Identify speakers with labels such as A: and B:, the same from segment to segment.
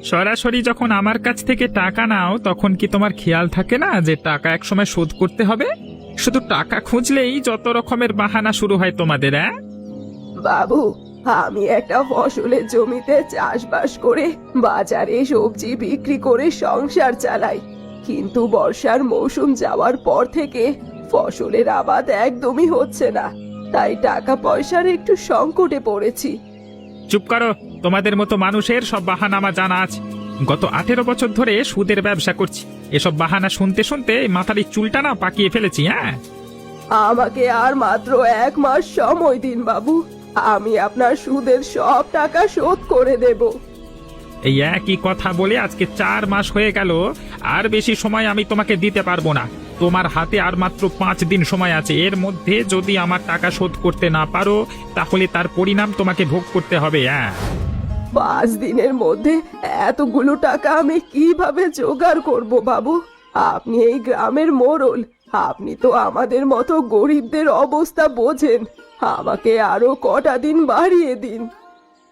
A: সরাসরি যখন আমার কাছ থেকে টাকা নাও তখন কি তোমার খেয়াল থাকে না যে টাকা একসময় শোধ করতে হবে? শুধু টাকা খুঁজলেই যত রকমের বাহানা শুরু হয় তোমাদের। হ্যাঁ
B: বাবু, আমি একটা ফসলের জমিতে চাষবাস করে বাজারে সবজি বিক্রি করে সংসার চালাই, কিন্তু বর্ষার মৌসুম যাওয়ার পর থেকে ফসলের আবাদ একদমই হচ্ছে না, তাই টাকা পয়সার একটু সংকটে পড়েছি।
A: চুপ করো, তোমাদের মতো মানুষের সব বাহানা আমার জানা আছে। গত 18 বছর ধরে সুদের ব্যবসা করছি, এসব বাহানা শুনতে শুনতে মাথার এই চুলটা না পাকিয়ে ফেলেছি। হ্যাঁ
B: আমাকে আর মাত্র 1 মাস সময় দিন বাবু, আমি আপনার সুদের সব টাকা শোধ করে দেব।
A: এই একই কথা বলে আজকে 4 মাস হয়ে গেল, আর বেশি সময় আমি তোমাকে দিতে পারবো না। তোমার হাতে আর মাত্র 5 দিন সময় আছে, এর মধ্যে যদি আমার টাকা শোধ করতে না পারো তাহলে তার পরিণাম তোমাকে ভোগ করতে হবে।
B: 5 দিনের মধ্যে এতগুলো টাকা আমি কিভাবে জোগাড় করব বাবু? আপনি এই গ্রামের মোড়ল, আপনি তো আমাদের মতো গরিবদের অবস্থা বোঝেন, আমাকে আরো কটা দিন বাড়িয়ে দিন।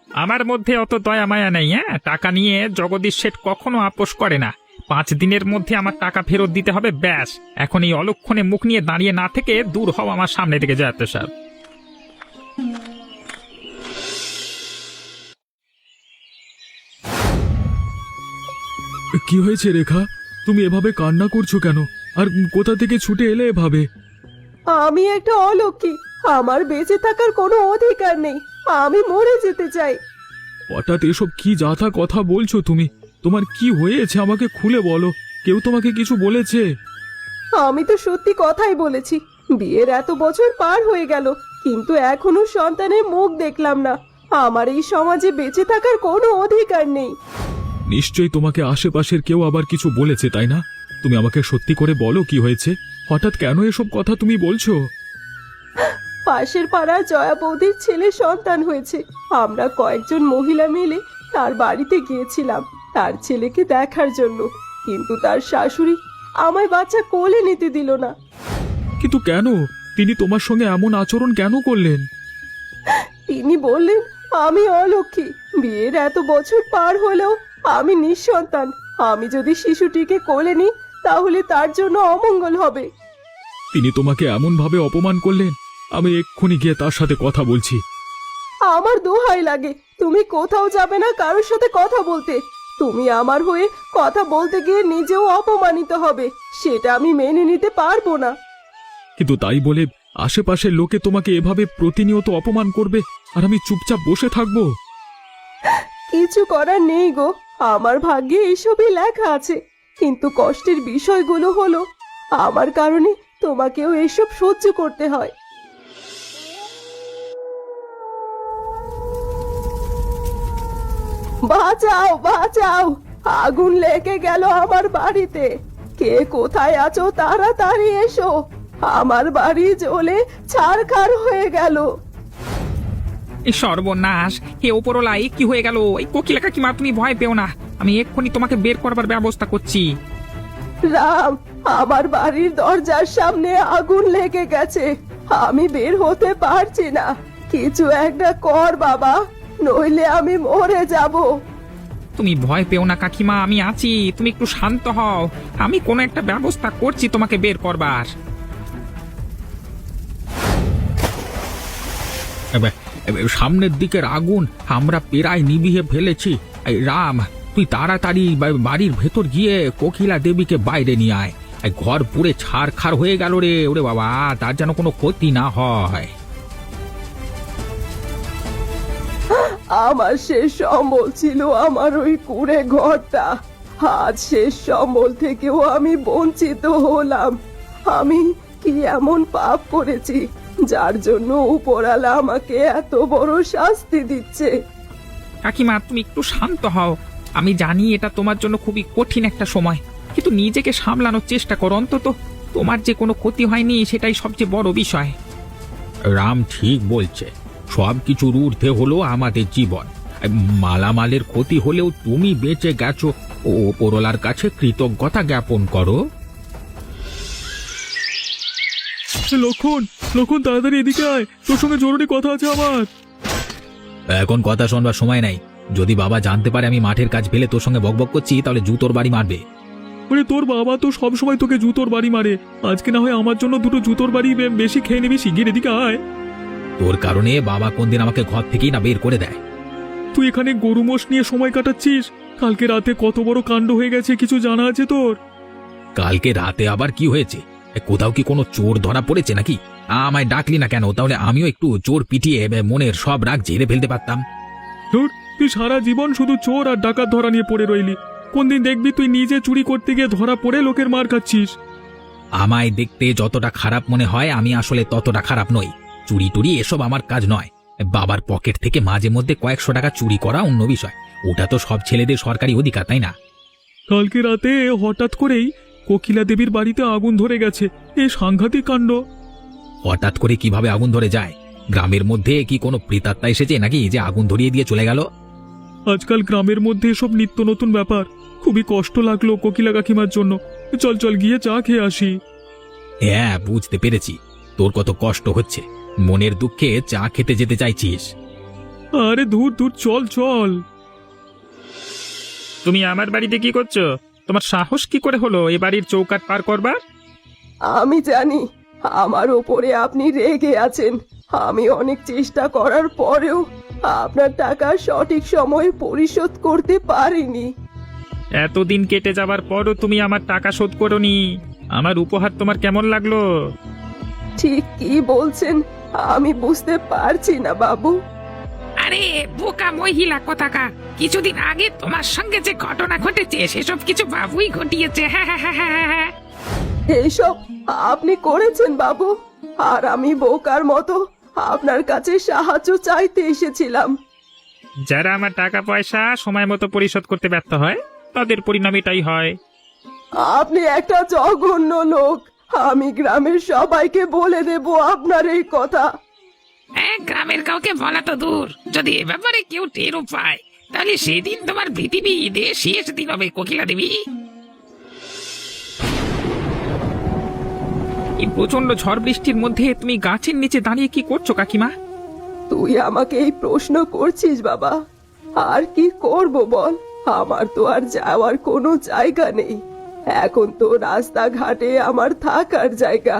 A: আমার মধ্যে অত দয়া মায়া নেই। টাকা নিয়ে জগদীশ শেঠ কখনো আপোষ করে না। 5 দিনের মধ্যে আমার টাকা ফেরত দিতে হবে, ব্যাস। এখন এই অলক্ষণে মুখ নিয়ে দাঁড়িয়ে না থেকে দূর হও আমার সামনে থেকে, যাতে সব।
C: কি হয়েছে রেখা? তুমি এভাবে কান্না করছো কেন? আর কোথা থেকে ছুটে এলে এভাবে?
B: আমি একটা অলক্ষী, আমার বেঁচে থাকার কোনো অধিকার নেই, আমি মরে যেতে চাই।
C: হঠাৎ এসব কি যাতা কথা বলছো তুমি? তোমার কি হয়েছে আমাকে খুলে বলো। কেউ তোমাকে কিছু বলেছে?
B: আমি তো সত্যি কথাই বলেছি, বিয়ের এত বছর পার হয়ে গেল কিন্তু এখনো সন্তানের মুখ দেখলাম না, আমার এই সমাজে বেঁচে থাকার কোনো অধিকার নেই।
C: নিশ্চয়ই তোমাকে আশেপাশের কেউ আবার কিছু বলেছে, তাই না? তুমি আমাকে সত্যি করে বলো কি হয়েছে? হঠাৎ কেন এসব কথা তুমি বলছো?
B: পাশের পাড়ার জয়া বৌদির ছেলে সন্তান হয়েছে, আমরা কয়েকজন মহিলা মিলে তার বাড়িতে গিয়েছিলাম তার ছেলেকে দেখার জন্য, কিন্তু তার শাশুড়ি আমায় বাচ্চা কোলে নিতে দিল না।
C: কিন্তু কেন? তিনি তোমার সঙ্গে এমন আচরণ কেন করলেন?
B: তিনি বললেন আমি অলক্ষী, বিয়ের এত বছর পার হলেও আমি নিঃসন্তান, আমি যদি শিশুটিকে কোলে নিই তাহলে তার জন্য অমঙ্গল হবে।
C: তিনি তোমাকে এমন ভাবে অপমান করলেন? আমি এক্ষুনি গিয়ে তার সাথে কথা বলছি।
B: আমার দোহাই লাগে, তুমি কোথাও যাবে না কারোর সাথে কথা বলতে। তুমি আমার হয়ে কথা বলতে গিয়ে নিজেও অপমানিত হবে, সেটা আমি মেনে নিতে পারবো না।
C: কিন্তু তাই বলে আশেপাশের লোকে তোমাকে এভাবে প্রতিনিয়ত অপমান করবে আর আমি চুপচাপ বসে থাকবো?
B: কিছু করার নেই গো, আমার ভাগ্যে এসবই লেখা আছে, কিন্তু কষ্টের বিষয়গুলো হলো আমার কারণে তোমাকেও এসব সহ্য করতে হয়। বাঁচাও বাঁচাও, আগুন লেগে গেল আমার বাড়িতে, কে কোথায় আছো তাড়াতাড়ি এসো, আমার বাড়ি জ্বলে ছারখার হয়ে গেল।
A: এই সর্বনাশ! হে ওপরওয়ালা, এই কি হয়ে গেল? এই কোকিলা কাকিমা, তুমি ভয় পেও না, আমি এক্ষুনি তোমাকে বের করবার ব্যবস্থা করছি।
B: রাম, আমার বাড়ির দরজার সামনে আগুন লেগে গেছে, আমি বের হতে পারছি না, কিছু একটা কর বাবা, নইলে আমি মরে যাব।
A: তুমি ভয় পেও না কাকিমা, আমি আছি, তুমি একটু শান্ত হও, আমি কোনো একটা ব্যবস্থা করছি তোমাকে বের করবার। সামনের দিকের আগুন আমরা প্রায় নিভিয়ে ফেলেছি। এই রাম, তুই তাড়াতাড়ি বাড়ির ভেতর গিয়ে কোকিলা দেবীকে বাইরে নিয়ে আয়। এই ঘর পুড়ে ছারখার হয়ে গেল রে, ওরে বাবা, তার যেন কোনো ক্ষতি না হয়।
B: আমার শেষ সম্বল ছিল আমার ওই কুঁড়ে ঘরটা, আজ শেষ সম্বল থেকেও আমি বঞ্চিত হলাম। আমি কি এমন পাপ করেছি যার জন্য উপরালা আমাকে এত বড় শাস্তি দিচ্ছে?
A: কাকিমা, তুমি একটু শান্ত হও, আমি জানি এটা তোমার জন্য খুবই কঠিন একটা সময়, কিন্তু নিজেকে সামলানোর চেষ্টা করো, অন্তত তোমার যে কোনো ক্ষতি হয়নি সেটাই সবচেয়ে বড় বিষয়। রাম ঠিক বলছে, সব কিছুর ঊর্ধ্বে হলো আমাদের জীবন। মালামালের ক্ষতি হলেও তুমি বেঁচে গেছো, ও ওপরওয়ালার কাছে কৃতজ্ঞতা জ্ঞাপন করো।
C: লক্ষণ, লক্ষণ, তাড়াতাড়ি এদিকে আয়, তোর সঙ্গে জরুরি কথা আছে আমার।
D: এখন কথা শোনবার সময় নাই, যদি বাবা জানতে পারে আমি মাঠের কাজ ফেলে তোর সঙ্গে বকবক করছি তাহলে জুতোর বাড়ি মারবে।
C: ওরে তোর বাবা তো সব সময় তোকে জুতোর বাড়ি মারে, আজকে না হয় আমার জন্য দুটো জুতোর বাড়ি বেশি খেয়ে নিবি, শিগগির এদিকে আয়।
D: তোর কারণে বাবা কোনদিন আমাকে ঘর থেকেই না বের করে দেয়।
C: তুই এখানে গরু মোষ নিয়ে সময় কাটাচ্ছিস, কালকে রাতে কত বড় কাণ্ড হয়ে গেছে কিছু জানা আছে তোর?
D: কালকে রাতে আবার কি হয়েছে? কোথাও কি কোনো চোর ধরা পড়েছে নাকি? আমায় ডাকলি না কেন? তাহলে আমিও একটু চোর পিটিয়ে মনের সব রাগ ঝেড়ে ফেলতে পারতাম।
C: ধুর, তুই সারা জীবন শুধু চোর আর ডাকাত ধরা নিয়ে পড়ে রইলি, কোনদিন দেখবি তুই নিজে চুরি করতে গিয়ে ধরা পড়ে লোকের মার খাচ্ছিস।
D: আমায় দেখতে যতটা খারাপ মনে হয় আমি আসলে ততটা খারাপ নই। চুরি টুরি এসব আমার কাজ নয়। বাবার পকেট থেকে মাঝে মধ্যে কয়েকশো টাকা চুরি করা অন্য বিষয়, ওটা তো সব ছেলেদের সরকারি অধিকার, তাই না?
C: কালকে রাতে হঠাৎ করেই কোকিলা দেবীর বাড়িতে আগুন ধরে গেছে, এ সাংঘাতিক কাণ্ড।
D: হঠাৎ করে কিভাবে আগুন ধরে যায়? গ্রামের মধ্যে কি কোনো প্রেতাত্মা এসেছে নাকি যে আগুন ধরিয়ে দিয়ে চলে গেল?
C: আজকাল গ্রামের মধ্যে এসব নিত্য নতুন ব্যাপার, খুবই কষ্ট লাগলো কোকিলা কাকিমার জন্য। চল চল গিয়ে চা খেয়ে আসি।
D: হ্যাঁ, বুঝতে পেরেছি তোর কত কষ্ট হচ্ছে, মনের দুঃখে চা খেতে যেতে চাইছিস।
C: আরে দূর দূর, চল চল।
A: তুমি আমার বাড়িতে কি করছো? তোমার সাহস কি করে হলো এ বাড়ির চৌকাঠ পার করবার?
B: আমি জানি আমার ওপরে আপনি রেগে আছেন। আমি অনেক চেষ্টা করার পরেও আপনার টাকা সঠিক সময়ে পরিশোধ করতে পারিনি।
A: এতদিন কেটে যাবার পরও তুমি আমার টাকা শোধ করোনি। আমার উপহার তোমার কেমন লাগলো?
B: ঠিক কি বলছেন আমি বুঝতে পারছি না বাবু।
E: আরে বোকা মহিলা কোথাকার, কিছুদিন আগে তোমার সঙ্গে যে ঘটনা ঘটেছে সেসব কিছু বাবুই ঘটিয়েছে। হ্যাঁ হ্যাঁ হ্যাঁ হ্যাঁ হ্যাঁ।
B: এইসব আপনি করেছেন বাবু? আর আমি বোকার মতো আপনার কাছে সাহায্য চাইতে এসেছিলাম।
A: যারা আমার টাকা পয়সা সময় মতো পরিশোধ করতে ব্যর্থ হয় তাদের পরিণাম এটাই হয়।
B: আপনি একটা জঘন্য লোক, আমি গ্রামের সবাইকে বলে দেব আপনার এই কথা।
E: গ্রামের কাউকে বলা তো দূর, যদি এ ব্যাপারে কেউ টেরও পায় তাহলে সেদিন তোমার পৃথিবীতে শেষ দিন হবে কোকিলা দেবী।
A: এই প্রচন্ড ঝড় বৃষ্টির মধ্যে তুমি গাছের নিচে দাঁড়িয়ে কি করছো কাকিমা?
B: তুই আমাকে এই প্রশ্ন করছিস বাবা? আর কি করব বল, আমার তো আর যাওয়ার কোনো জায়গা নেই। এখন তো রাস্তাঘাটে আমার থাকার জায়গা।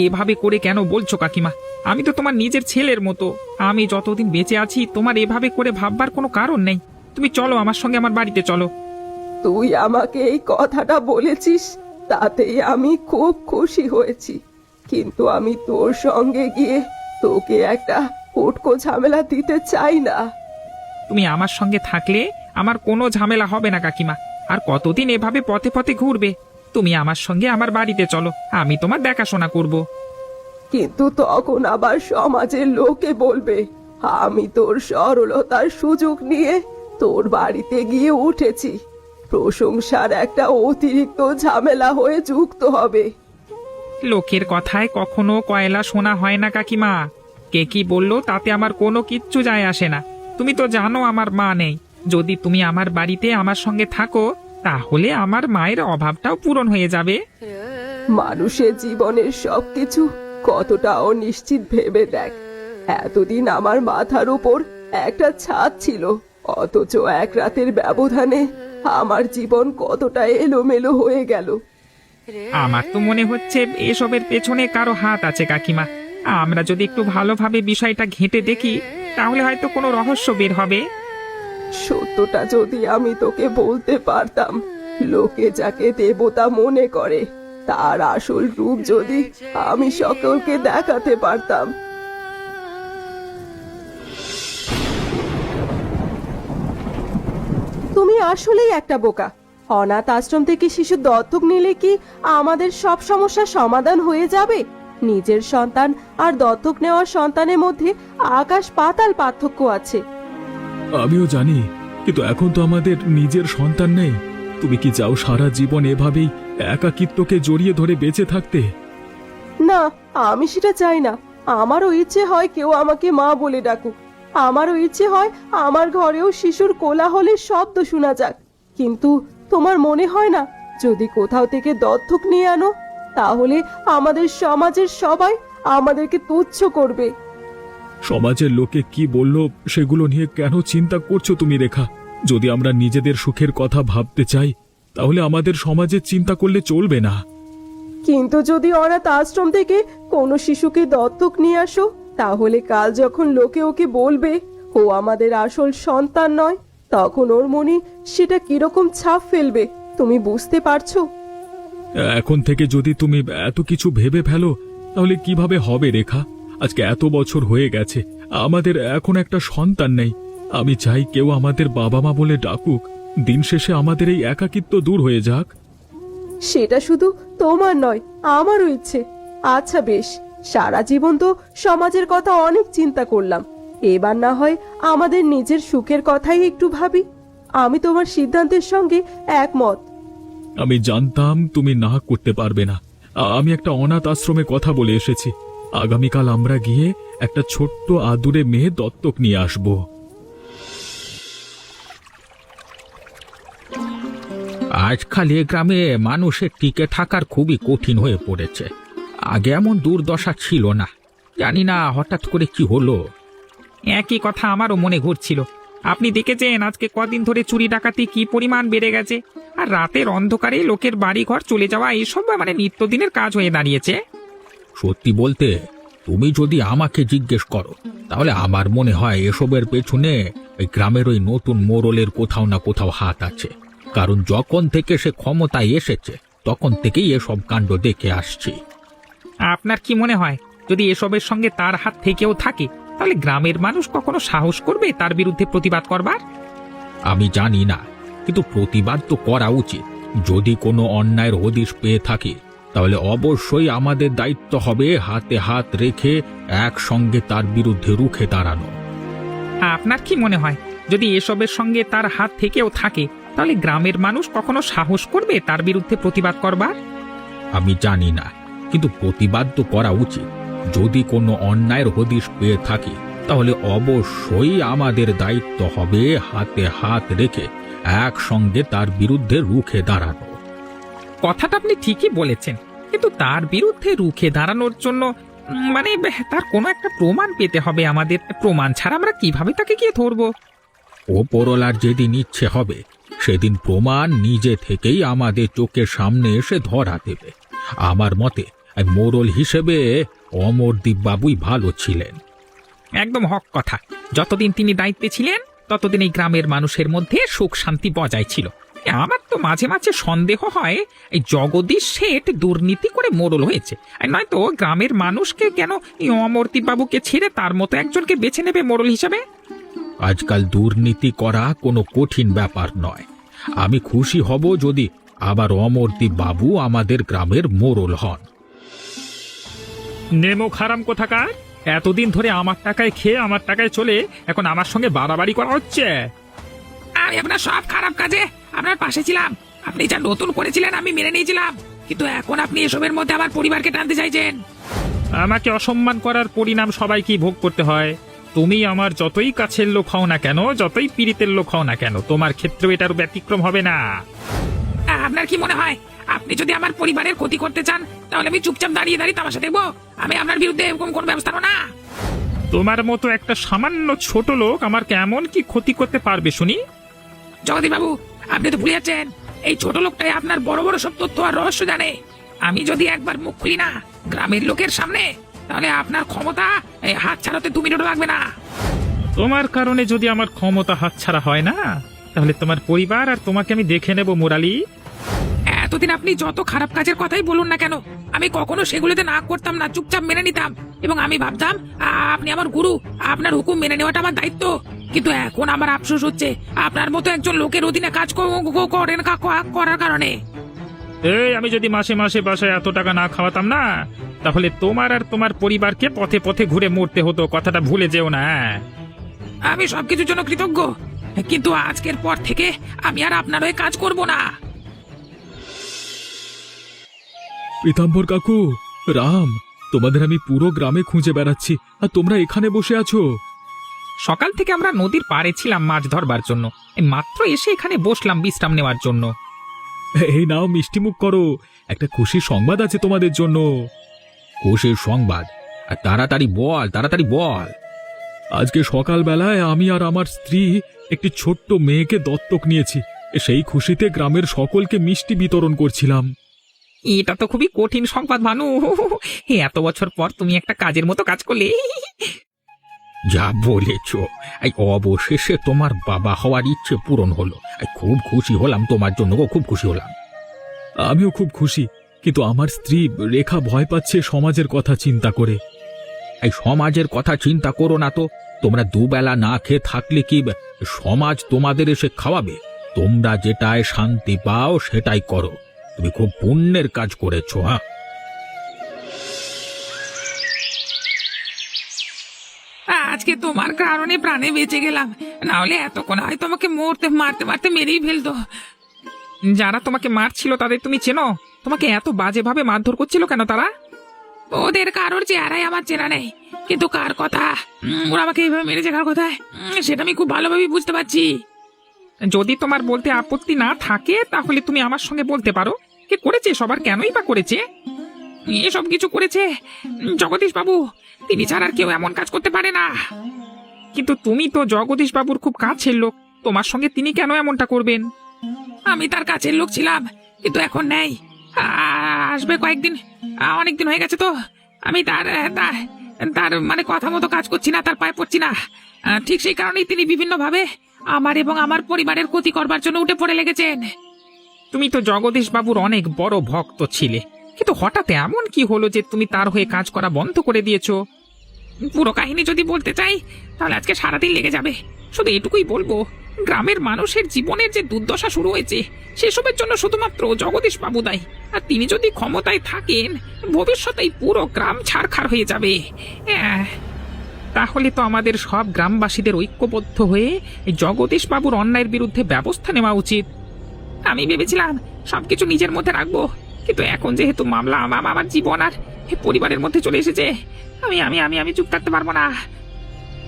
A: এভাবে করে কেন বলছো কাকিমা? আমি তো তোমার নিজের ছেলের মতো, আমি যতদিন বেঁচে আছি তোমার এভাবে করে ভাববার কোনো কারণ নেই। তুমি চলো আমার সঙ্গে আমার বাড়িতে চলো।
B: তুই আমাকে এই কথাটা বলেছিস তাতেই আমি খুব খুশি হয়েছি, কিন্তু আমি তোর সঙ্গে গিয়ে তোকে একটা উটকো ঝামেলা দিতে চাই না।
A: তুমি আমার সঙ্গে থাকলে আমার কোনো ঝামেলা হবে না কাকিমা। আর কতদিন এভাবে পথে পথে ঘুরবে? তুমি আমার সঙ্গে আমার বাড়িতে চলো, আমি তোমার দেখাশোনা করব।
B: কিন্তু তখন আবার সমাজের লোকে বলবে আমি তোর সরলতার সুযোগ নিয়ে তোর বাড়িতে গিয়ে উঠেছি। প্রশংসার একটা অতিরিক্ত ঝামেলা হয়ে যুক্ত হবে।
A: লোকের কথায় কখনো কয়লা শোনা হয় না কাকিমা। কে কি বললো তাতে আমার কোনো কিচ্ছু যায় আসে না। তুমি তো জানো আমার মা নেই, যদি তুমি আমার বাড়িতে আমার সঙ্গে থাকো তাহলে আমার মায়ের অভাবটাও পূরণ হয়ে যাবে।
B: মানুষের জীবনের সবকিছু কতটা অনিশ্চিত ভেবে দেখ। এতদিন আমার মাথার উপর একটা ছাদ ছিল, অথচ এক রাতের ব্যবধানে আমার জীবন কতটা এলোমেলো হয়ে গেল।
A: আমার তো মনে হচ্ছে এসবের পেছনে কারো হাত আছে কাকিমা। আমরা যদি একটু ভালোভাবে বিষয়টা ঘেঁটে দেখি তাহলে হয়তো কোনো রহস্য বের হবে।
B: সত্যটা যদি আমি তোকে বলতে পারতাম, লোকে যাকে দেবতা মনে করে তার আসল রূপ যদি আমি সকলকে দেখাতে পারতাম। তুমি আসলেই একটা বোকা। অনাথ আশ্রম থেকে শিশু দত্তক নিলে কি আমাদের সব সমস্যার সমাধান হয়ে যাবে? নিজের সন্তান আর দত্তক নেওয়া সন্তানের মধ্যে আকাশ পাতাল পার্থক্য আছে।
C: আমিও জানি, কিন্তু এখন তো আমাদের নিজের সন্তান নেই। তুমি কি চাও সারা জীবন এভাবেই একাকিত্বকে জড়িয়ে ধরে বেঁচে থাকতে?
B: না, আমি সেটা চাই না। আমারও ইচ্ছে হয় কেউ আমাকে মা বলে ডাকুক। আমারও ইচ্ছে হয় আমার ঘরেও শিশুর কোলাহলের শব্দ শোনা যাক। কিন্তু তোমার মনে হয় না যদি কোথাও থেকে দত্তক নিয়ে আনো তাহলে আমাদের সমাজের সবাই আমাদেরকে তুচ্ছ করবে?
C: সমাজের লোকে কি বলল সেগুলো নিয়ে কেন চিন্তা করছো তুমি রেখা? যদি আমরা নিজেদের সুখের কথা ভাবতে চাই তাহলে আমাদের সমাজে চিন্তা করলে চলবে না।
B: কিন্তু যদি অনাথ আশ্রম থেকে কোনো শিশুকে দত্তক নিয়ে আসো, তাহলে কাল যখন লোকে ওকে বলবে ও আমাদের আসল সন্তান নয়, তখন ওর মনে সেটা কিরকম ছাপ ফেলবে তুমি বুঝতে পারছো?
C: এখন থেকে যদি তুমি এত কিছু ভেবে ফেলো তাহলে কিভাবে হবে রেখা? আজকে এত বছর হয়ে গেছে, আমাদের এখন একটা সন্তান নেই। আমি চাই কেউ আমাদের বাবা মা বলে ডাকুক, দিন শেষে আমাদের এই একাকিত্ব দূর হয়ে যাক।
B: সেটা শুধু তোমার নয়, আমারও ইচ্ছে। আচ্ছা বেশ, সারা জীবন তো সমাজের কথা অনেক চিন্তা করলাম, এবার না হয় আমাদের নিজের সুখের কথাই একটু ভাবি। আমি তোমার সিদ্ধান্তের সঙ্গে একমত।
C: আমি জানতাম তুমি না করতে পারবে না। আমি একটা অনাথ আশ্রমে কথা বলে এসেছি। আগামীকাল আমরা গিয়ে একটা ছোট্ট আদুরে মেয়ে দত্তক নিয়ে আসব।
D: আজকাল এ গ্রামে মানুষের টিকে থাকার খুবই কঠিন হয়ে পড়েছে। আগে এমন দুর্দশা ছিল না, জানি না হঠাৎ করে কি হলো।
A: একই কথা আমারও মনে ঘুরছিল। আপনি দেখেছেন আজকে কদিন ধরে চুরি ডাকাতি কি পরিমাণ বেড়ে গেছে, আর রাতের অন্ধকারে লোকের বাড়ি ঘর চলে যাওয়া এসব মানে নিত্যদিনের কাজ হয়ে দাঁড়িয়েছে।
D: সত্যি বলতে, তুমি যদি আমাকে জিজ্ঞেস করো তাহলে আমার মনে হয় এসবের পেছনে এই গ্রামের ওই নতুন মোড়লের কোথাও না কোথাও হাত আছে। কারণ যখন থেকে সে ক্ষমতায় এসেছে তখন থেকেই এসব কাণ্ড দেখে আসছি।
A: আপনার কি মনে হয় যদি এসবের সঙ্গে তার হাত থেকেও থাকে তাহলে গ্রামের মানুষ কখনো সাহস করবে তার বিরুদ্ধে প্রতিবাদ করবার?
D: আমি জানি না, কিন্তু প্রতিবাদ তো করা উচিত। যদি কোনো অন্যায়ের হদিশ পেয়ে থাকি তাহলে অবশ্যই আমাদের দায়িত্ব হবে হাতে হাত রেখে একসঙ্গে তার বিরুদ্ধে রুখে দাঁড়ানো।
A: আপনার কি মনে হয় যদি এসবের সঙ্গে তার হাত থেকেও থাকে তাহলে গ্রামের মানুষ কখনো সাহস করবে তার বিরুদ্ধে প্রতিবাদ করবার?
D: আমি জানি না, কিন্তু প্রতিবাদ তো করা উচিত। যদি কোনো অন্যায়ের হদিশ পেয়ে থাকি তাহলে অবশ্যই আমাদের দায়িত্ব হবে হাতে হাত রেখে একসঙ্গে তার বিরুদ্ধে রুখে দাঁড়ানো।
A: কথাটা আপনি ঠিকই বলেছেন, কিন্তু তার বিরুদ্ধে রুখে দাঁড়ানোর জন্য মানে তার কোনো একটা প্রমাণ পেতে হবে আমাদের। প্রমাণ ছাড়া আমরা কিভাবে তাকে গিয়ে ধরবো?
D: ওপরওয়ালার যেদিন ইচ্ছে হবে সেদিন প্রমাণ নিজে থেকেই আমাদের চোখের সামনে এসে ধরা দেবে। আমার মতে মোড়ল হিসেবে অমরদীপ বাবুই ভালো ছিলেন।
A: একদম হক কথা। যতদিন তিনি দায়িত্বে ছিলেন ততদিন এই গ্রামের মানুষের মধ্যে সুখ শান্তি বজায় ছিল। আমার তো মাঝে মাঝে সন্দেহ হয় এই জগদীশ শেঠ দুর্নীতি করে মোড়ল হয়েছে, আর নয়তো গ্রামের মানুষকে কেন এই অমরদীপ বাবুকে ছেড়ে তার মতো একজনকে বেছে নেবে মোড়ল হিসেবে?
D: আজকাল দুর্নীতি করা কোনো কঠিন ব্যাপার নয়। আমি খুশি হব যদি আবার অমরদীপ বাবু আমাদের গ্রামের মোড়ল হন।
A: নেমো খারাম কোথাকার! এতদিন ধরে আমার টাকায় খেয়ে আমার টাকায় চলে এখন আমার সঙ্গে বাড়াবাড়ি করা হচ্ছে।
E: আমি আপনার সব খারাপ কাজে আপনার পাশে ছিলাম। আপনি যা নতুন করেছিলেন আমি মেনে নিয়েছিলাম, কিন্তু এখন আপনি এসবের মধ্যে আমার পরিবারকে টানতে চাইছেন।
A: আমাকে অসম্মান করার পরিণাম সবাইকেই ভোগ করতে হয়। তুমি আমার যতই কাছের লোক হও না কেন, যতই পীড়িতের লোক হও না কেন, তোমার ক্ষেত্রেও এটার ব্যতিক্রম হবে না।
E: আপনার কি মনে হয় আপনি যদি আমার পরিবারের ক্ষতি করতে চান তাহলে আমি চুপচাপ দাঁড়িয়ে দাঁড়িয়ে তামাশা দেখবো? আমি আপনার বিরুদ্ধে এরকম কোন ব্যবস্থা নেব না।
A: তোমার মতো একটা সামান্য ছোট লোক আমার কেমন কি ক্ষতি করতে পারবে শুনি?
E: জগদীশ বাবু, আপনি তো ভুলে যাচ্ছেন এই ছোট লোকটাই আপনার বড় বড় সব তথ্য আর রহস্য জানে। আমি যদি একবার মুখ খুলি না গ্রামের লোকের সামনে, তাহলে আপনার ক্ষমতা এই হাত ছাড়াতে 2 মিনিটও লাগবে না।
A: তোমার কারণে যদি আমার ক্ষমতা হাতছাড়া হয় না, তাহলে তোমার পরিবার আর তোমাকে আমি দেখে নেব মুরালি।
E: এতদিন আপনি যত খারাপ কাজের কথাই বলুন না কেন, আমি কখনো সেগুলোতে না করতাম না, চুপচাপ মেনে নিতাম। এবং আমি ভাবতাম আপনি আমার গুরু, আপনার হুকুম মেনে নেওয়াটা আমার দায়িত্ব। কিন্তু এখন আমার আফসোস হচ্ছে আপনার মতো একজন লোকের অধীনে কাজ করেন করার কারণে।
A: এই আমি যদি মাসে মাসে বাসায় এত টাকা না খাওয়াতাম না, তাহলে তোমার আর তোমার পরিবারকে পথে পথে ঘুরে মরতে হতো। কথাটা ভুলে যেও না।
E: আমি সবকিছুর জন্য কৃতজ্ঞ, কিন্তু আজকের পর থেকে আমি আর আপনার হয়ে কাজ করব না।
C: পীতাম্বর কাকু, রাম, তোমাদের আমি পুরো গ্রামে খুঁজে বেড়াচ্ছি আর তোমরা এখানে বসে আছো।
A: সকাল থেকে আমরা নদীর পাড়ে ছিলাম মাছ ধরবার জন্য, এই মাত্র এসে এখানে বসলাম বিশ্রাম নেওয়ার জন্য।
C: এই নাও মিষ্টিমুখ করো, একটা খুশির সংবাদ আছে তোমাদের জন্য।
D: খুশির সংবাদ? আর তাড়াতাড়ি বল, তাড়াতাড়ি বল।
C: আজকে সকালবেলায় আমি আর আমার স্ত্রী একটি ছোট্ট মেয়েকে দত্তক নিয়েছি। সেই খুশিতে গ্রামের সকলকে মিষ্টি বিতরণ করছিলাম।
A: এটা তো খুবই কঠিন সংবাদ ভানু। এত বছর পর তুমি একটা কাজের মতো কাজ করলে।
D: যা বলেছ, এই অবশেষে তোমার বাবা হওয়ার ইচ্ছে পূরণ হলো। খুব খুশি হলাম তোমার জন্য গো, খুব খুশি হলাম।
C: আমিও খুব খুশি, কিন্তু আমার স্ত্রী রেখা ভয় পাচ্ছে সমাজের কথা চিন্তা করে।
D: এই সমাজের কথা চিন্তা করো না তো। তোমরা দুবেলা না খেয়ে থাকলে কি সমাজ তোমাদের এসে খাওয়াবে? তোমরা যেটায় শান্তি পাও সেটাই করো। তুমি খুব পুণ্যের কাজ করেছো। হ্যাঁ,
E: আজকে তোমার কারণে প্রাণে বেঁচে গেলাম, না হলে এতক্ষণ হয় তোমাকে মারতে মারতে মেরেই ফেলতো।
A: যারা তোমাকে মারছিল তাদের তুমি চেনো? তোমাকে এত বাজেভাবে মারধর করছিল কেন তারা?
E: ওদের কারোর চেহারাই আমার চেনা নেই, কিন্তু কার কথা ওরা আমাকে এইভাবে মেরেছে, কার কথায় সেটা আমি খুব ভালোভাবে বুঝতে পারছি।
A: যদি তোমার বলতে আপত্তি না থাকে তাহলে তুমি আমার সঙ্গে বলতে পারো কে করেছে, সবার কেনই বা করেছে?
E: এসব কিছু করেছে জগদীশ বাবু, তিনি ছাড়া আর কেউ এমন কাজ করতে পারে না।
A: কিন্তু তুমি তো জগদীশ বাবুর খুব কাছের লোক, তোমার সঙ্গে তিনি কেন এমনটা করবেন?
E: আমি তার কাছের লোক ছিলাম, কিন্তু এখন নেই। আসবে কয়েকদিন, অনেকদিন হয়ে গেছে তো। আমি তার তার তার মানে কথা মতো কাজ করছি না, তার পায়ে পড়ছি না। ঠিক সেই কারণেই তিনি বিভিন্নভাবে আমার এবং আমার পরিবারের ক্ষতি করবার জন্য উঠে পড়ে লেগেছেন।
A: তুমি তো জগদীশ বাবুর অনেক বড় ভক্ত ছিলে, কিন্তু হঠাৎ এমন কি হলো যে তুমি তার হয়ে কাজ করা বন্ধ করে দিয়েছো?
E: পুরো কাহিনী যদি বলতে চাই তাহলে আজকে সারাদিন লেগে যাবে। শুধু এটুকুই বলবো, গ্রামের মানুষের জীবনের যে দুর্দশা শুরু হয়েছে সেসবের জন্য শুধুমাত্র জগদীশ বাবু দায়ী। আর তিনি যদি ক্ষমতায় থাকেন ভবিষ্যতে পুরো গ্রাম ছারখার হয়ে যাবে।
A: তাহলে তো আমাদের সব গ্রামবাসীদের ঐক্যবদ্ধ হয়ে এই জগদীশ বাবুর অন্যায়ের বিরুদ্ধে ব্যবস্থা নেওয়া উচিত।
E: আমি ভেবেছিলাম সবকিছু নিজের মধ্যে রাখবো, কিন্তু এখন যেহেতু মামলা আমার জীবন আর পরিবারের মধ্যে চলে এসেছে, আমি আমি আমি আমি চুপ থাকতে পারবো না।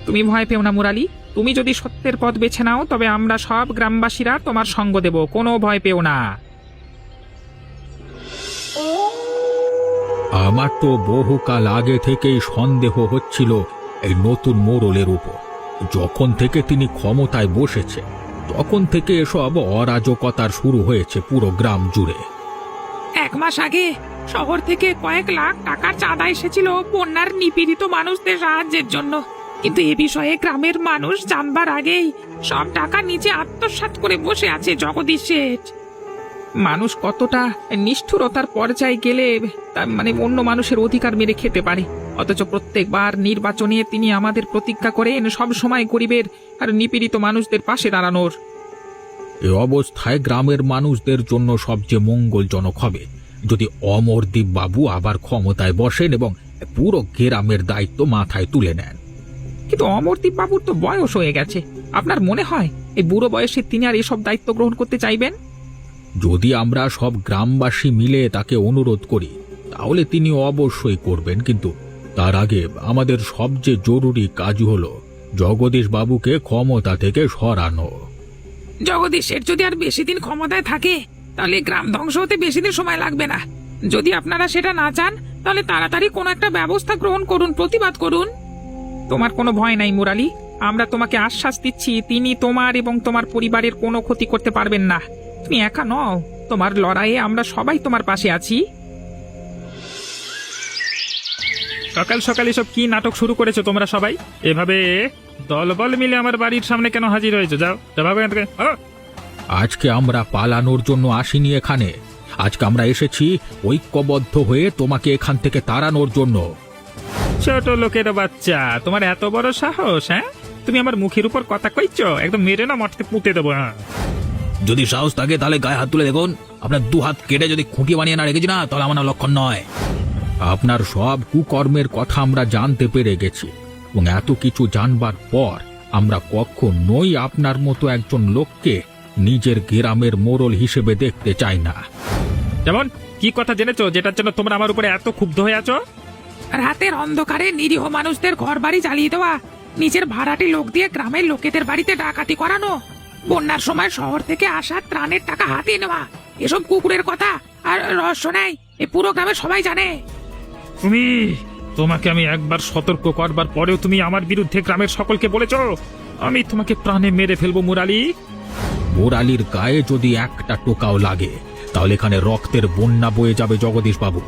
A: তুমি ভয় পেও না মুরালি, তুমি যদি সত্যের পথ বেছে নাও তবে আমরা সব গ্রামবাসীরা তোমার সঙ্গ দেব, কোনো ভয় পেও না।
D: আমার তো বহুকাল আগে থেকেই সন্দেহ হচ্ছিল এই নতুন মোড়লের উপর। যখন থেকে তিনি ক্ষমতায় বসেছে তখন থেকে এসব অরাজকতার শুরু হয়েছে পুরো গ্রাম জুড়ে।
E: 1 মাস আগে শহর থেকে কয়েক লাখ টাকার চাঁদা এসেছিল বন্যার নিপীড়িত মানুষদের সাহায্যের জন্য, কিন্তু এ বিষয়ে গ্রামের মানুষ জানবার আগেই সব টাকা নিচে আত্মসাৎ করে বসে আছে জগদীশ শেঠ।
A: মানুষ কতটা নিষ্ঠুরতার পর্যায়ে গেলে তার মানে অন্য মানুষের অধিকার মেরে খেতে পারে, অথচ প্রত্যেকবার নির্বাচনে তিনি আমাদের প্রতিজ্ঞা করেন সব সময় গরিবের আর নিপীড়িত মানুষদের পাশে দাঁড়ানোর।
D: এ অবস্থায় গ্রামের মানুষদের জন্য সবচেয়ে মঙ্গলজনক হবে যদি অমরদীপ বাবু আবার ক্ষমতায় বসেন এবং পুরো গ্রামের দায়িত্ব মাথায় তুলে নেন।
A: কিন্তু অমরদীপ বাবুর তো বয়স হয়ে গেছে, আপনার মনে হয় এই বুড়ো বয়সে তিনি আর এসব দায়িত্ব গ্রহণ করতে চাইবেন?
D: যদি আমরা সব গ্রামবাসী মিলে তাকে অনুরোধ করি তাহলে তিনি অবশ্যই করবেন, কিন্তু তার আগে আমাদের সবচেয়ে জরুরি কাজ হলো জগদীশ বাবুকে ক্ষমতা থেকে সরানো।
E: জগদীশ শেঠ যদি আর বেশি দিন ক্ষমতায় থাকে তাহলে গ্রাম ধ্বংস হতে বেশি দিন সময় লাগবে না। যদি আপনারা সেটা না চান তাহলে তাড়াতাড়ি কোনো একটা ব্যবস্থা গ্রহণ করুন, প্রতিবাদ করুন।
A: তোমার কোনো ভয় নাই মুরালি, আমরা তোমাকে আশ্বাস দিচ্ছি তিনি তোমার এবং তোমার পরিবারের কোনো ক্ষতি করতে পারবেন না। তুমি একা নও, তোমার লড়াইয়ে আমরা সবাই তোমার পাশে আছি। সকাল সকাল এসব কি নাটক শুরু করেছো তোমরা সবাই? এভাবে দলবল মিলে আমার বাড়ির সামনে কেন হাজির হয়েছে? যাও যাও।
D: আজকে আমরা পালানোর জন্য আসিনি এখানে, আজকে আমরা এসেছি ঐক্যবদ্ধ হয়ে তোমাকে এখান থেকে তাড়ানোর জন্য।
A: ছোট লোকের বাচ্চা, তোমার এত বড় সাহস? হ্যাঁ, তুমি আমার মুখের উপর কথা কইছো, একদম মেরে না মাটিতে পুঁতে দেবো। হ্যাঁ,
D: যদি সাহস থাকে তাহলে গায়ে হাত তুলে দেখুন। আপনার 2 হাত কেটে যদি খুঁটি বানিয়ে না রেখেছি না তাহলে আমার লক্ষণ নয়। আপনার সব কুকর্মের কথা আমরা জানতে পেরে গেছি, এবং এত কিছু জানবার পর আমরা কখনোই আপনার মতো একজন লোককে নিজের গ্রামের মোড়ল হিসেবে দেখতে চাই না।
A: যেমন কি কথা জেনেছো যেটার জন্য তোমরা আমার উপরে এত ক্ষুব্ধ হয়ে আছো?
E: রাতের অন্ধকারে নিরীহ মানুষদের ঘর বাড়ি জ্বালিয়ে দেওয়া, নিজের ভাড়াটি লোক দিয়ে গ্রামের লোকেদের বাড়িতে ডাকাতি করানো, বন্যার সময় শহর থেকে আসা ত্রাণের টাকা হাতিয়ে নেওয়া, এসব কুকুরের কথা আর রহস্য নেই, এ পুরো গ্রামের সবাই জানে।
A: তোমাকে আমি একবার সতর্ক করবার পরেও তুমি আমার বিরুদ্ধে গ্রামের সকলকে বলেছ। আমি তোমাকে প্রাণে মেরে ফেলবো মুরালি।
D: মুরালির গায়ে যদি একটা টোকাও লাগে তাহলে এখানে রক্তের বন্যা বয়ে যাবে জগদীশ বাবু।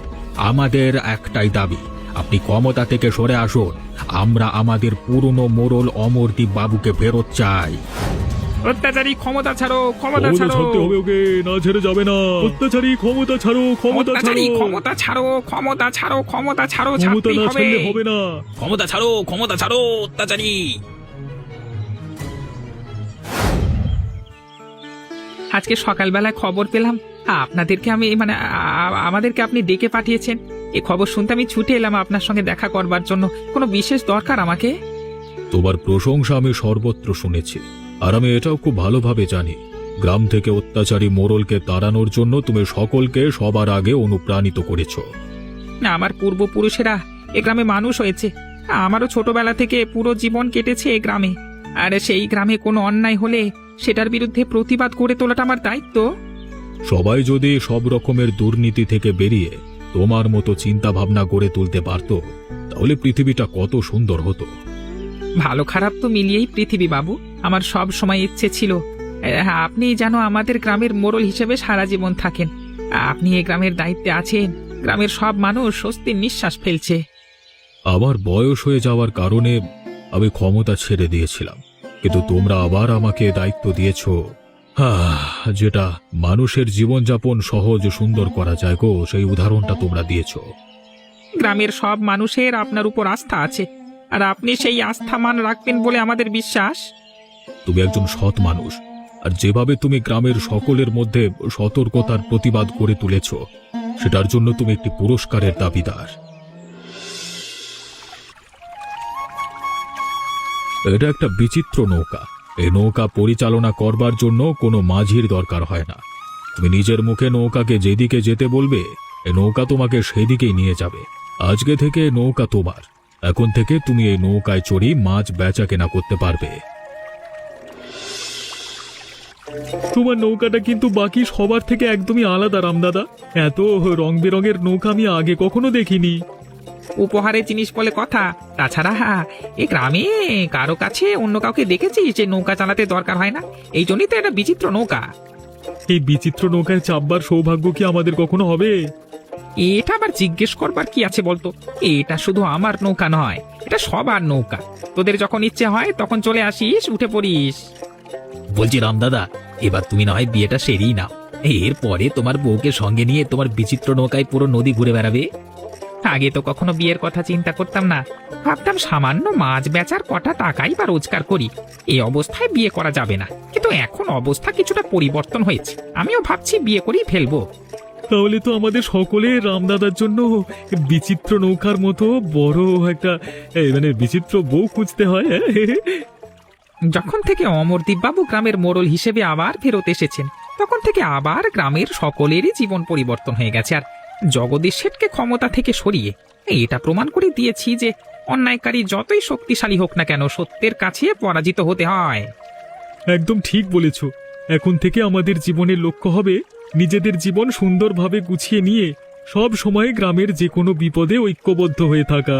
D: আমাদের একটাই দাবি, আপনি ক্ষমতা থেকে সরে আসুন। আমরা আমাদের পুরনো মোড়ল অমরদীপ বাবুকে ফেরত চাই।
A: অত্যাচারী ক্ষমতা ছাড়ো, ক্ষমতা
C: ক্ষমতা
A: ছাড়ো,
C: ছাড়তে হবে ওকে, না ছেড়ে যাবে না। অত্যাচারী ক্ষমতা ছাড়ো, ক্ষমতা
A: অত্যাচারী
C: ছাড়ো।
A: ক্ষমতা ছাড়ো, ক্ষমতা ছাড়ো, ক্ষমতা ছাড়ো,
C: ক্ষমতা
A: ছাড়তেই
C: না
A: হবে।
C: ছাড়লে হবে না।
D: ক্ষমতা ছাড়ো, ক্ষমতা ছাড়ো, অত্যাচারী।
A: আজকে সকালবেলায় খবর পেলাম আপনাদেরকে আমি মানে আমাদেরকে আপনি ডেকে পাঠিয়েছেন। এই খবর শুনতে আমি ছুটে এলাম আপনার সঙ্গে দেখা করবার জন্য। কোনো বিশেষ দরকার আমাকে?
C: তোমার প্রশংসা আমি সর্বত্র শুনেছি, আর আমি এটাও খুব ভালোভাবে জানি, গ্রাম থেকে অত্যাচারী মোড়লকে তাড়ানোর জন্য তুমি সকলকে সবার আগে অনুপ্রাণিত করেছো।
A: না, আমার পূর্বপুরুষেরা এ গ্রামে মানুষ হয়েছে। আমারও ছোটবেলা থেকে পুরো জীবন কেটেছে এ গ্রামে। আর সেই গ্রামে কোনো অন্যায় হলে সেটার বিরুদ্ধে প্রতিবাদ করে তোলাটা আমার দায়িত্ব।
C: সবাই যদি সব রকমের দুর্নীতি থেকে বেরিয়ে তোমার মতো চিন্তা ভাবনা গড়ে তুলতে পারত, তাহলে পৃথিবীটা কত সুন্দর হতো।
A: ভালো খারাপ তো মিলিয়েই পৃথিবী বাবু। আমার সব সময় ইচ্ছে ছিল আপনি যেন আমাদের গ্রামের মোড়ল হিসেবে সারা জীবন থাকেন। আপনি এই গ্রামের দায়িত্বে আছেন, গ্রামের সব মানুষ স্বস্তির নিঃশ্বাস ফেলছে।
C: আমার বয়স হয়ে যাওয়ার কারণে আমি ক্ষমতা ছেড়ে দিয়েছিলাম, কিন্তু তোমরা আবার আমাকে দায়িত্ব দিয়েছো, যেটা মানুষের জীবনযাপন সহজ ও সুন্দর করা যায় গো, সেই উদাহরণটা তোমরা দিয়েছো।
A: গ্রামের সব মানুষের আপনার উপর আস্থা আছে, আর আপনি সেই আস্থা মান রাখবেন বলে আমাদের বিশ্বাস।
C: তুমি একজন সৎ মানুষ, আর যেভাবে তুমি গ্রামের সকলের মধ্যে সতর্কতার প্রতিবাদ করে তুলেছ, সেটার জন্য তুমি একটি পুরস্কারের দাবিদার। এটা একটা বিচিত্র নৌকা। এই নৌকা পরিচালনা করবার জন্য কোনো মাঝির দরকার হয় না। তুমি নিজের মুখে নৌকাকে যেদিকে যেতে বলবে, এই নৌকা তোমাকে সেদিকেই নিয়ে যাবে। আজকে থেকে নৌকা তোমার। এখন থেকে তুমি এই নৌকায় চড়ি মাছ বেচা কেনা করতে পারবে। তোমার নৌকাটা কিন্তু বাকি সবার থেকে একদমই আলাদা রামদাদা। এত রং বেরঙের নৌকা আমি আগে কখনো দেখিনি।
A: উপহারের জিনিস বলে কথা। তাছাড়া এ গ্রামে কারো কাছে অন্য কাউকে দেখেছি যে নৌকা চালাতে দরকার হয় না। এই জন্যই তো এটা বিচিত্র নৌকা।
C: এই বিচিত্র নৌকায় চাপবার সৌভাগ্য কি আমাদের কখনো হবে?
A: এটা আবার জিজ্ঞেস করবার কি আছে বলতো? এটা শুধু আমার নৌকা নয়, এটা সবার নৌকা। তোদের যখন ইচ্ছে হয় তখন চলে আসিস, উঠে পড়িস।
D: বলছি রামদাদা, এবার তুমি না হয় বিয়েটা সেরেই নাও। এরপরে তোমার বউকে সঙ্গে নিয়ে তোমার বিচিত্র নৌকায় পুরো নদী ঘুরে বেড়াবে।
A: আগে তো কখনো বিয়ের কথা চিন্তা করতাম না। ভাবতাম সামান্য মাছ বেচার কটা টাকাই বা রোজগার করি, এই অবস্থায় বিয়ে করা যাবে না। কিন্তু এখন অবস্থা কিছুটা পরিবর্তন হয়েছে, আমিও ভাবছি বিয়ে করেই ফেলবো।
C: তাহলে তো আমাদের সকলে রামদাদার জন্য বিচিত্র নৌকার মতো বড় একটা মানে বিচিত্র বউ খুঁজতে হয়।
A: যখন থেকে অমরদীপ বাবু গ্রামের মোড়ল হিসেবে আবার ফেরত এসেছেন, তখন থেকে আবার গ্রামের সকলেরই জীবন পরিবর্তন হয়ে গেছে। আর জগদীশ শেঠকে ক্ষমতা থেকে সরিয়ে এটা প্রমাণ করে দিয়েছি যে অন্যায়কারী যতই শক্তিশালী হোক না কেন, সত্যের কাছে পরাজিত হতে হয়।
C: একদম ঠিক বলেছ। এখন থেকে আমাদের জীবনের লক্ষ্য হবে নিজেদের জীবন সুন্দরভাবে গুছিয়ে নিয়ে সব সময় গ্রামের যে কোনো বিপদে ঐক্যবদ্ধ হয়ে থাকা।